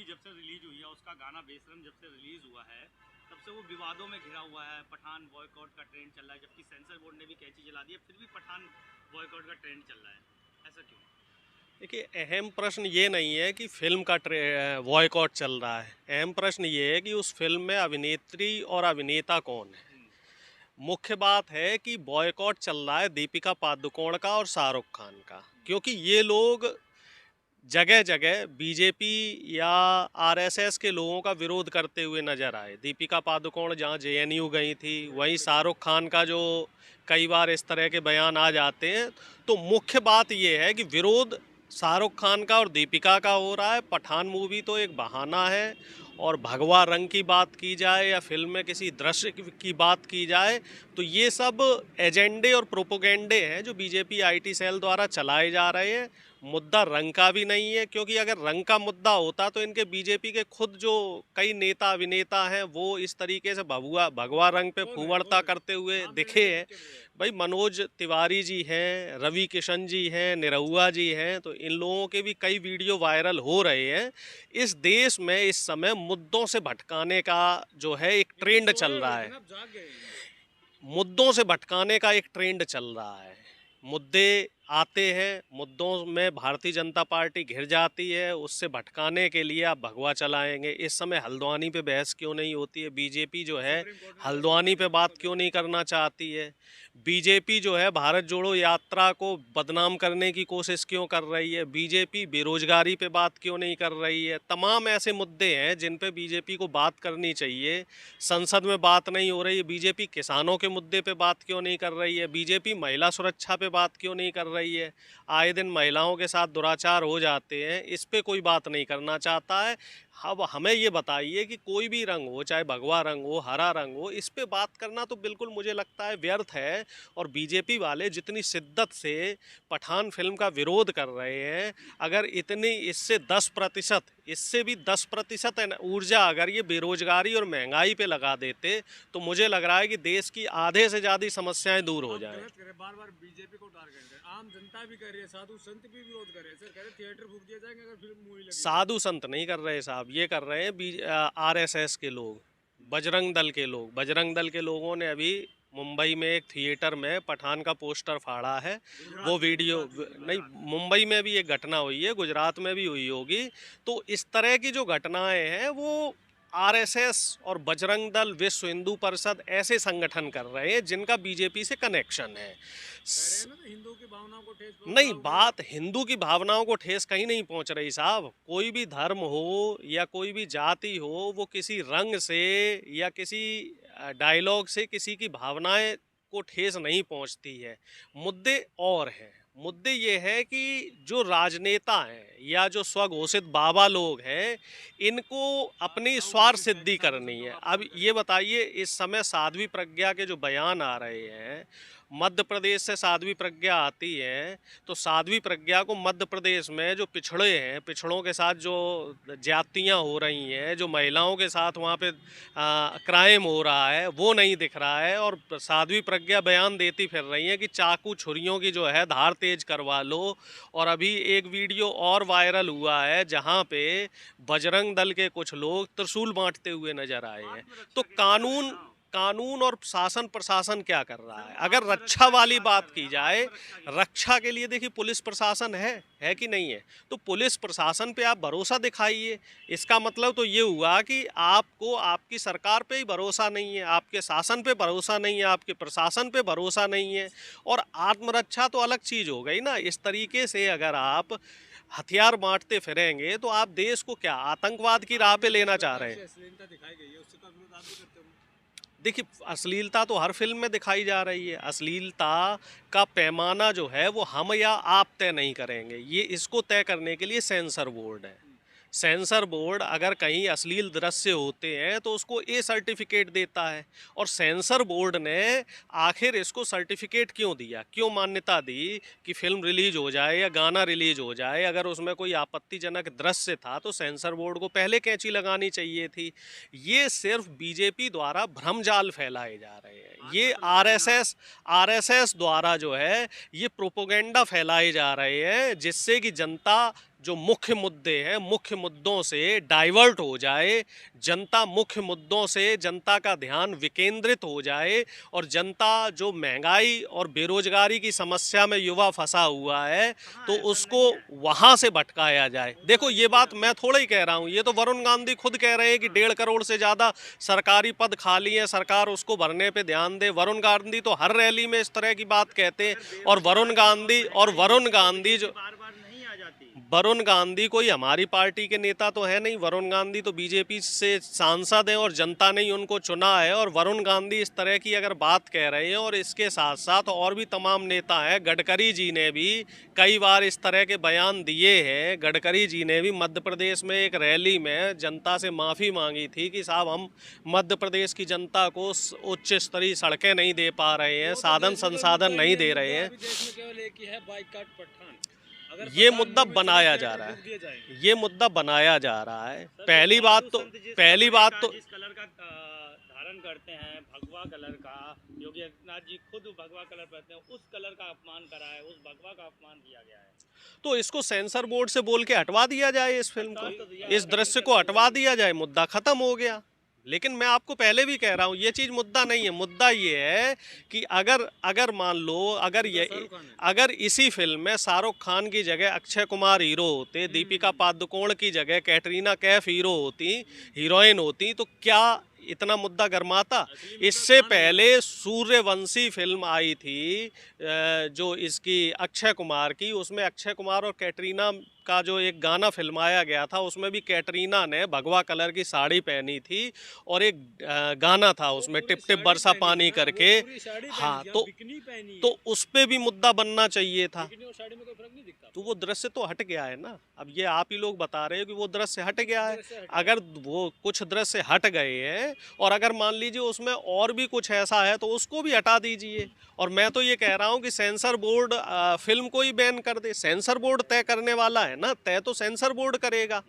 जब से रिलीज हुई है, उसका गाना बेशरम जब से रिलीज हुआ है तब से वो विवादों में घिरा हुआ है। पठान बॉयकॉट का ट्रेंड चल रहा है, जबकि सेंसर बोर्ड ने भी कैची जला दी है, फिर भी पठान बॉयकॉट का ट्रेंड चल रहा है। ऐसा क्यों? देखिए, अहम प्रश्न ये नहीं है कि फिल्म का बॉयकॉट चल रहा है। अहम प्रश्न ये है कि उस फिल्म में अभिनेत्री और अभिनेता कौन है। मुख्य बात है कि बॉयकॉट चल रहा है दीपिका पादुकोण का और शाहरुख खान का, क्योंकि ये लोग जगह जगह बीजेपी या आरएसएस के लोगों का विरोध करते हुए नजर आए। दीपिका पादुकोण जहाँ जेएनयू गई थी, वहीं शाहरुख खान का जो कई बार इस तरह के बयान आ जाते हैं। तो मुख्य बात ये है कि विरोध शाहरुख खान का और दीपिका का हो रहा है। पठान मूवी तो एक बहाना है, और भगवा रंग की बात की जाए या फिल्म में किसी दृश्य की बात की जाए, तो ये सब एजेंडे और प्रोपोगेंडे हैं जो बीजेपी आईटी सेल द्वारा चलाए जा रहे हैं। मुद्दा रंग का भी नहीं है, क्योंकि अगर रंग का मुद्दा होता तो इनके बीजेपी के खुद जो कई नेता अभिनेता हैं वो इस तरीके से भगवा रंग पे फूंवड़ता करते हुए दिखे हैं। भाई, मनोज तिवारी जी हैं, रवि किशन जी हैं, निरहुआ जी हैं, तो इन लोगों के भी कई वीडियो वायरल हो रहे हैं। इस देश में इस समय मुद्दों से भटकाने का जो है एक ट्रेंड चल रहा है। मुद्दों से भटकाने का एक ट्रेंड चल रहा है। मुद्दे आते हैं, मुद्दों में भारतीय जनता पार्टी घिर जाती है, उससे भटकाने के लिए आप भगवा चलाएंगे। इस समय हल्द्वानी पे बहस क्यों नहीं होती है? बीजेपी जो है हल्द्वानी पे बात क्यों नहीं करना चाहती है? बीजेपी जो है भारत जोड़ो यात्रा को बदनाम करने की कोशिश क्यों कर रही है? बीजेपी बेरोजगारी पे बात क्यों नहीं कर रही है? तमाम ऐसे मुद्दे हैं जिन पे बीजेपी को बात करनी चाहिए। संसद में बात नहीं हो रही है। बीजेपी किसानों के मुद्दे पे बात क्यों नहीं कर रही है? बीजेपी महिला सुरक्षा पे बात क्यों नहीं कर रही है? आए दिन महिलाओं के साथ दुराचार हो जाते हैं, इस पे कोई बात नहीं करना चाहता है। अब हमें ये बताइए कि कोई भी रंग हो, चाहे भगवा रंग हो, हरा रंग हो, इस पे बात करना तो बिल्कुल मुझे लगता है व्यर्थ है। और बीजेपी वाले जितनी शिद्दत से पठान फिल्म का विरोध कर रहे हैं, अगर इतनी इससे 10%, इससे भी 10% ऊर्जा अगर ये बेरोजगारी और महंगाई पे लगा देते, तो मुझे लग रहा है कि देश की आधे से ज़्यादा समस्याएं दूर हो जाएं। गलत करे, बार बार बीजेपी को टारगेट कर, आम जनता भी कर रही है, साधु संत भी विरोध कर रहे हैं। सर कह रहे थिएटर फूक दिए जाएंगे अगर फिल्म मूवी लगी। साधु संत नहीं कर रहे साहब, ये कर रहे हैं आरएसएस के लोग, बजरंग दल के लोग। बजरंग दल के लोगों ने अभी मुंबई में एक थिएटर में पठान का पोस्टर फाड़ा है। वो वीडियो नहीं, मुंबई में भी एक घटना हुई है, गुजरात में भी हुई होगी। तो इस तरह की जो घटनाएं हैं वो आरएसएस और बजरंग दल, विश्व हिंदू परिषद ऐसे संगठन कर रहे हैं जिनका बीजेपी से कनेक्शन है। कह रहे हैं ना, तो हिंदुओं की भावनाओं को ठेस नहीं, पहुंचाओगे। बात हिंदू की भावनाओं को ठेस कहीं नहीं पहुंच रही साहब। कोई भी धर्म हो या कोई भी जाति हो, वो किसी रंग से या किसी डायलॉग से किसी की भावनाएं को ठेस नहीं पहुंचती है। मुद्दे और हैं। मुद्दे ये है कि जो राजनेता हैं या जो स्वघोषित बाबा लोग हैं, इनको अपनी स्वार्थ सिद्धि करनी है। अब ये बताइए, इस समय साध्वी प्रज्ञा के जो बयान आ रहे हैं, मध्य प्रदेश से साध्वी प्रज्ञा आती है, तो साध्वी प्रज्ञा को मध्य प्रदेश में जो पिछड़े हैं, पिछड़ों के साथ जो ज्यादतियाँ हो रही हैं, जो महिलाओं के साथ वहाँ पे क्राइम हो रहा है, वो नहीं दिख रहा है। और साध्वी प्रज्ञा बयान देती फिर रही है कि चाकू छुरियों की जो है धार तेज करवा लो। और अभी एक वीडियो और वायरल हुआ है जहाँ पे बजरंग दल के कुछ लोग त्रिशूल बांटते हुए नजर आए हैं। तो कानून कानून और शासन प्रशासन क्या कर रहा है? अगर रक्षा वाली बात की जाए, रक्षा के लिए देखिए पुलिस प्रशासन है कि नहीं है? तो पुलिस प्रशासन पे आप भरोसा दिखाइए। इसका मतलब तो ये हुआ कि आपको आपकी सरकार पे ही भरोसा नहीं है, आपके शासन पे भरोसा नहीं है, आपके प्रशासन पे भरोसा नहीं है। और आत्मरक्षा तो अलग चीज़ हो गई ना। इस तरीके से अगर आप हथियार बांटते फिरेंगे तो आप देश को क्या आतंकवाद की राह पे लेना चाह रहे हैं? अश्लीलता दिखाई गई है, उससे तो विरोध आप भी करते होंगे। देखिए, अश्लीलता तो हर फिल्म में दिखाई जा रही है। अश्लीलता का पैमाना जो है वो हम या आप तय नहीं करेंगे, ये इसको तय करने के लिए सेंसर बोर्ड है। सेंसर बोर्ड अगर कहीं अश्लील दृश्य होते हैं तो उसको ए सर्टिफिकेट देता है। और सेंसर बोर्ड ने आखिर इसको सर्टिफिकेट क्यों दिया, क्यों मान्यता दी कि फिल्म रिलीज हो जाए या गाना रिलीज हो जाए? अगर उसमें कोई आपत्तिजनक दृश्य था तो सेंसर बोर्ड को पहले कैंची लगानी चाहिए थी। ये सिर्फ बीजेपी द्वारा भ्रमजाल फैलाए जा रहे हैं। ये आरएसएस द्वारा जो है ये प्रोपोगेंडा फैलाए जा रहे हैं, जिससे कि जनता जो मुख्य मुद्दे हैं मुख्य मुद्दों से डाइवर्ट हो जाए, जनता मुख्य मुद्दों से जनता का ध्यान विकेंद्रित हो जाए और जनता जो महंगाई और बेरोजगारी की समस्या में युवा फंसा हुआ है तो उसको वहाँ से भटकाया जाए। देखो ये बात मैं थोड़ा ही कह रहा हूँ, ये तो वरुण गांधी खुद कह रहे हैं कि 1.5 करोड़ से ज़्यादा सरकारी पद खाली हैं, सरकार उसको भरने पे ध्यान दे। वरुण गांधी तो हर रैली में इस तरह की बात कहते हैं। और वरुण गांधी जो बार बार नहीं आ जाती। वरुण गांधी कोई हमारी पार्टी के नेता तो है नहीं, वरुण गांधी तो बीजेपी से सांसद हैं और जनता ने ही उनको चुना है। और वरुण गांधी इस तरह की अगर बात कह रहे हैं और इसके साथ साथ और भी तमाम नेता हैं, गडकरी जी ने भी कई बार इस तरह के बयान दिए हैं। गडकरी जी ने भी मध्य प्रदेश में एक रैली में जनता से माफ़ी मांगी थी कि साहब हम मध्य प्रदेश की जनता को उच्च स्तरीय सड़कें नहीं दे पा रहे हैं, साधन संसाधन नहीं दे रहे हैं। देश में केवल एक ही है, बाइकाट पठान। अगर ये पठान मुद्दा मूवी बनाया चले, जा थिएटर रहा फूंक दिए है, जाएंगे। ये मुद्दा बनाया जा रहा है। पहली साधु बात संत जिस तो जिस कलर का धारण करते हैं, भगवा कलर का, योगी आदित्यनाथ जी खुद भगवा कलर पहनते हैं, उस कलर का अपमान करा है, उस भगवा का अपमान किया गया है। तो इसको सेंसर बोर्ड से बोल के हटवा दिया जाए, इस फिल्म हटवा तो को, दिया, इस दृश्य को हटवा दिया जाए, मुद्दा खत्म हो गया। लेकिन मैं आपको पहले भी कह रहा हूँ ये चीज़ मुद्दा नहीं है। मुद्दा ये है कि अगर मान लो अगर इसी फिल्म में शाहरुख खान की जगह अक्षय कुमार हीरो होते, दीपिका पादुकोण की जगह कैटरीना कैफ हीरोइन होती तो क्या इतना मुद्दा गरमाता? इससे पहले सूर्यवंशी फिल्म आई थी जो इसकी अक्षय कुमार की, उसमें अक्षय कुमार और कैटरीना का जो एक गाना फिल्माया गया था उसमें भी कैटरीना ने भगवा कलर की साड़ी पहनी थी और एक गाना था उसमें टिप टिप बरसा पानी करके। हाँ, तो उस पे भी मुद्दा बनना चाहिए था। तो वो दृश्य तो हट गया है ना। अब ये आप ही लोग बता रहे हो कि वो दृश्य हट गया है। अगर वो कुछ दृश्य हट गए हैं और अगर मान लीजिए उसमें और भी कुछ ऐसा है तो उसको भी हटा दीजिए। और मैं तो ये कह रहा हूँ कि सेंसर बोर्ड फिल्म को ही बैन कर दे। सेंसर बोर्ड तय करने वाला है ना, तय तो सेंसर बोर्ड करेगा।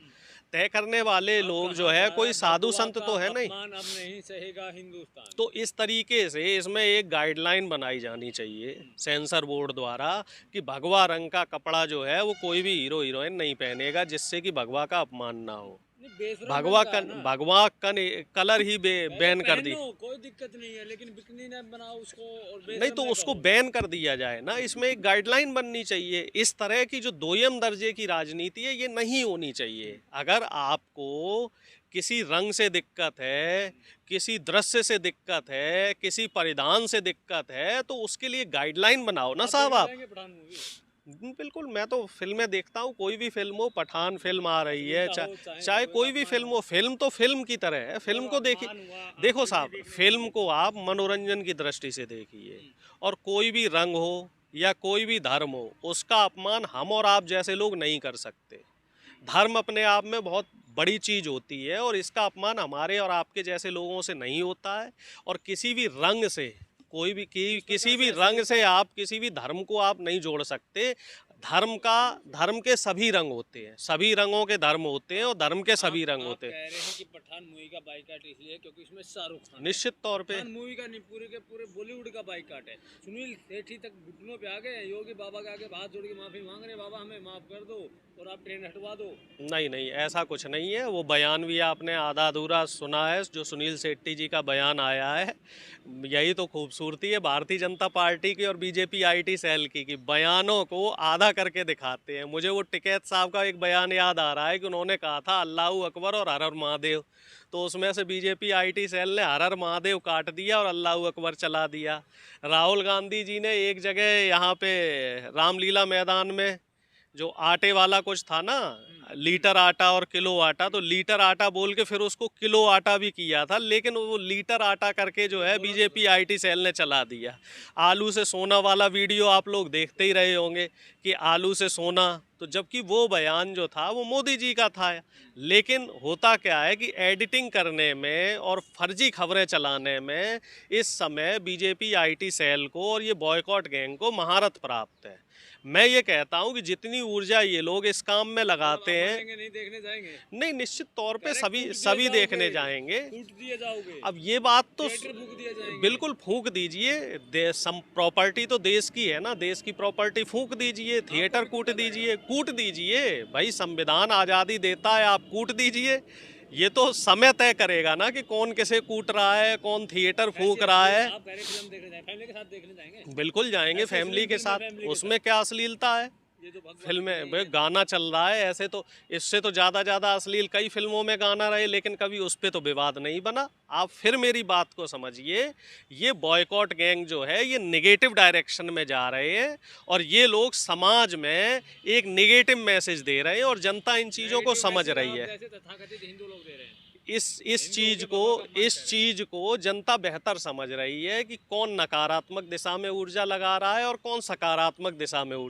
तय करने वाले लोग जो है कोई साधु संत तो है नहीं। अब नहीं सहेगा हिंदुस्तान। तो इस तरीके से इसमें एक गाइडलाइन बनाई जानी चाहिए सेंसर बोर्ड द्वारा कि भगवा रंग का कपड़ा जो है वो कोई भी हीरो हीरोइन नहीं पहनेगा, जिससे कि भगवा का अपमान ना हो। भगवा कलर ही बैन कर दी, कोई दिक्कत नहीं है, लेकिन बिकनी न बनाओ उसको और नहीं तो उसको बैन कर दिया जाए ना। इसमें एक गाइडलाइन बननी चाहिए। इस तरह की जो दोयम दर्जे की राजनीति है ये नहीं होनी चाहिए। अगर आपको किसी रंग से दिक्कत है, किसी दृश्य से दिक्कत है, किसी परिधान से दिक्कत है तो उसके लिए गाइडलाइन बनाओ ना साहब आप। बिल्कुल, मैं तो फिल्में देखता हूँ, कोई भी फिल्म हो, पठान फिल्म आ रही है, चाहे कोई भी फिल्म हो, फिल्म तो फिल्म की तरह है। फिल्म को देखो साहब, फिल्म को आप मनोरंजन की दृष्टि से देखिए और कोई भी रंग हो या कोई भी धर्म हो उसका अपमान हम और आप जैसे लोग नहीं कर सकते। धर्म अपने आप में बहुत बड़ी चीज़ होती है और इसका अपमान हमारे और आपके जैसे लोगों से नहीं होता है। और किसी भी रंग से किसी भी रंग से आप किसी भी धर्म को आप नहीं जोड़ सकते। धर्म के सभी रंग होते हैं, सभी रंगों के धर्म होते हैं और धर्म के सभी रंग होते हैं। कह रहे हैं कि पठान मूवी का बाइकाट इसलिए क्योंकि इसमें शाहरुख खान, निश्चित तौर पे मूवी का नहीं पूरे के पूरे बॉलीवुड का बाइकाट है। सुनील सेठी तक घुटनों पे आ गए, योगी बाबा के आगे हाथ जोड़ के माफी मांग रहे, बाबा हमें माफ कर दो और आप ट्रेन हटवा दो। नहीं, ऐसा कुछ नहीं है। वो बयान भी आपने आधा अधूरा सुना है जो सुनील शेट्टी जी का बयान आया है। यही तो खूबसूरती है भारतीय जनता पार्टी की और बीजेपी आईटी सेल की बयानों को आधा करके दिखाते हैं। मुझे वो टिकैत साहब का एक बयान याद आ रहा है कि उन्होंने कहा था अल्लाहू अकबर और हर हर महादेव, तो उसमें से बीजेपी आईटी सेल ने हर हर महादेव काट दिया और अल्लाहू अकबर चला दिया। राहुल गांधी जी ने एक जगह यहाँ पे रामलीला मैदान में जो आटे वाला कुछ था ना, लीटर आटा और किलो आटा, तो लीटर आटा बोल के फिर उसको किलो आटा भी किया था, लेकिन वो लीटर आटा करके जो है बीजेपी आईटी सेल ने चला दिया। आलू से सोना वाला वीडियो आप लोग देखते ही रहे होंगे कि आलू से सोना, तो जबकि वो बयान जो था वो मोदी जी का था। लेकिन होता क्या है कि एडिटिंग करने में और फर्जी खबरें चलाने में इस समय बीजेपी आईटी सेल को और ये बॉयकॉट गैंग को महारत प्राप्त है। मैं ये कहता हूँ कि जितनी ऊर्जा ये लोग इस काम में लगाते हैं, नहीं देखने जाएंगे, नहीं निश्चित तौर पे सभी देखने जाएंगे। अब ये बात तो बिल्कुल फूंक दीजिए, प्रॉपर्टी तो देश की है ना, देश की प्रॉपर्टी फूंक दीजिए। दीजिए, थिएटर कूट दीजिए भाई, संविधान आज़ादी देता है, आप कूट दीजिए। ये तो समय तय करेगा ना कि कौन किसे कूट रहा है, कौन थिएटर फूंक रहा है। आप कह रहे फिल्म देखने जाएंगे, फैमिली के साथ देखने जाएंगे? बिल्कुल जाएंगे ऐसे फैमिली के साथ, फैमिली के उसमें क्या अश्लीलता है? ये तो भगवान फिल्में की भाई गाना चल रहा है, ऐसे तो इससे तो ज़्यादा अश्लील कई फिल्मों में गाना रहे, लेकिन कभी उस पर तो विवाद नहीं बना। आप फिर मेरी बात को समझिए, ये बॉयकॉट गैंग जो है ये निगेटिव डायरेक्शन में जा रहे हैं और ये लोग समाज में एक निगेटिव मैसेज दे रहे हैं और जनता इन चीज़ों को समझ रही है। जैसे तथाकथित हिंदू लोग दे रहे हैं। इस चीज को जनता बेहतर समझ रही है कि कौन नकारात्मक दिशा में ऊर्जा लगा रहा है और कौन सकारात्मक दिशा में ऊर्जा